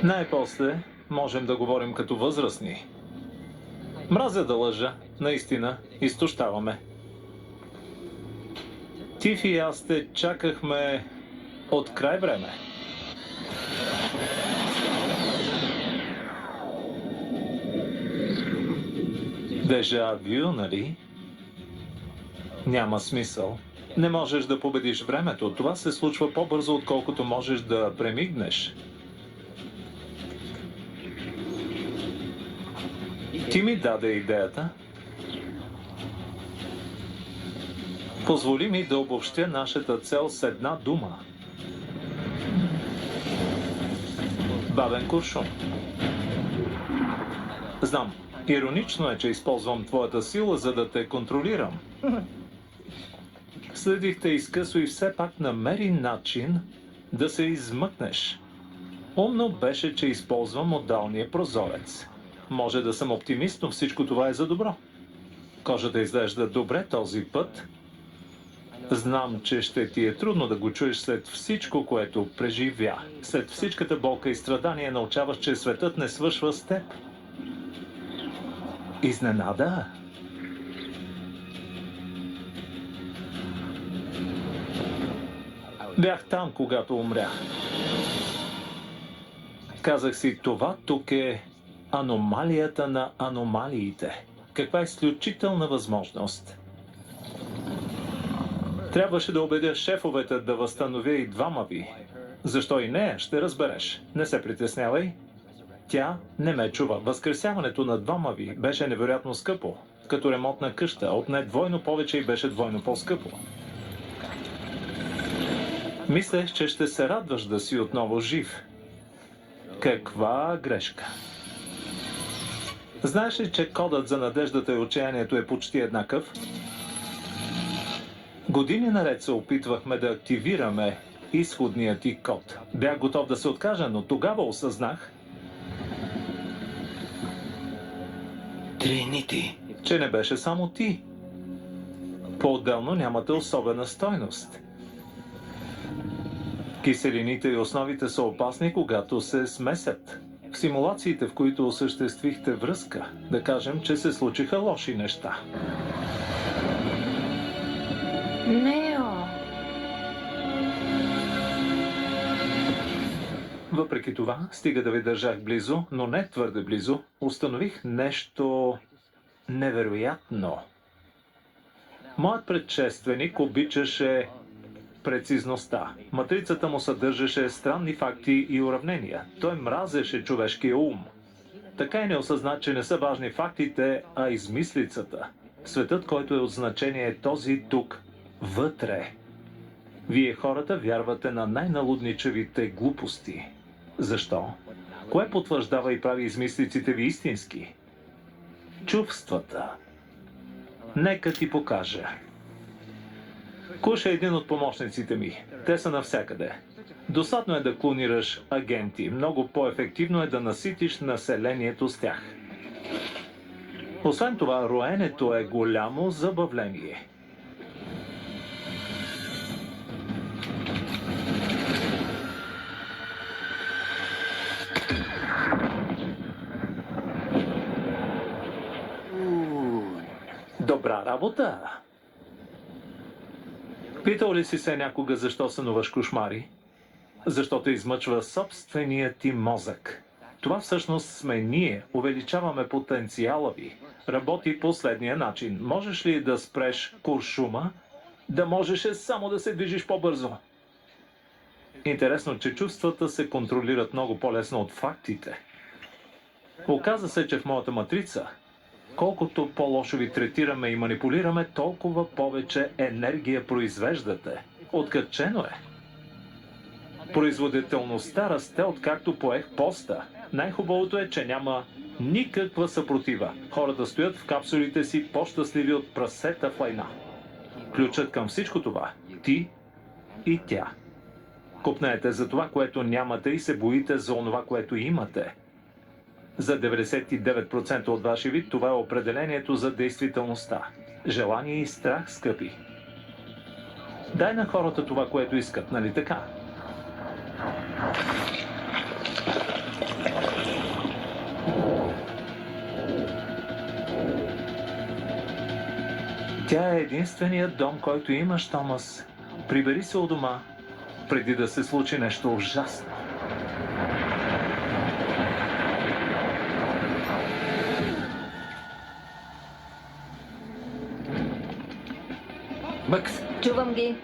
Най-после можем да говорим като възрастни. Мразя да лъжа, наистина, изтощаваме. Тиф и аз те чакахме от край време. Дежавю, нали? Няма смисъл. Не можеш да победиш времето. Това се случва по-бързо, отколкото можеш да премигнеш. Ти ми даде идеята. Позволи ми да обобщя нашата цел с една дума. Бабен куршум. Знам, иронично е, че използвам твоята сила, за да те контролирам. Следих те изкъсо и все пак намери начин да се измъкнеш. Умно беше, че използвам отдалния прозорец. Може да съм оптимист, но всичко това е за добро. Кожата изглежда добре този път. Знам, че ще ти е трудно да го чуеш след всичко, което преживя. След всичката болка и страдания научаваш, че светът не свършва с теб. Изненада? Бях там, когато умрях. Казах си, това тук е аномалията на аномалиите. Каква изключителна възможност. Трябваше да убедя шефовете да възстановя и двама ви. Защо и не, ще разбереш. Не се притеснявай. Тя не ме чува. Възкресяването на двама ви беше невероятно скъпо. Като ремонт на къща, отне двойно повече и беше двойно по-скъпо. Мислех, че ще се радваш да си отново жив. Каква грешка. Знаеш ли, че кодът за надеждата и отчаянието е почти еднакъв? Години наред се опитвахме да активираме изходния ти код. Бях готов да се откажа, но тогава осъзнах, Тринити. че не беше само ти. По-отделно нямате особена стойност. Киселините и основите са опасни, когато се смесят. В симулациите, в които осъществихте връзка, да кажем, че се случиха лоши неща. Нео. Въпреки това, стига да ви държах близо, но не твърде близо, установих нещо невероятно. Моят предшественик обичаше прецизността. Матрицата му съдържаше странни факти и уравнения. Той мразеше човешкия ум. Така и не осъзна, че не са важни фактите, а измислицата. Светът, който е от значение, е този тук, вътре. Вие хората вярвате на най-налудничавите глупости. Защо? Кое потвърждава и прави измислиците ви истински? Чувствата. Нека ти покажа. Куш е един от помощниците ми. Те са навсякъде. Досадно е да клонираш агенти. Много по-ефективно е да наситиш населението с тях. Освен това, роенето е голямо забавление. Добра работа! Питал ли си се някога защо сънуваш кошмари? Защото измъчва собственият ти мозък. Това всъщност сме ние. Увеличаваме потенциала ви. Работи последния начин. Можеш ли да спреш куршума? Да можеш само да се движиш по-бързо. Интересно, че чувствата се контролират много по-лесно от фактите. Оказа се, че в моята матрица, колкото по-лошо ви третираме и манипулираме, толкова повече енергия произвеждате. Откачено е. Производителността расте, откакто поех поста. Най-хубавото е, че няма никаква съпротива. Хората стоят в капсулите си по-щастливи от прасета в лайна. Ключът към всичко това – ти и тя. Копнеете за това, което нямате и се боите за онова, което имате. За 99% от вашия вид това е определението за действителността. Желание и страх, скъпи. Дай на хората това, което искат, нали така? Тя е единственият дом, който имаш, Томас. Прибери се у дома, преди да се случи нещо ужасно. Бъкс, Чувам ги.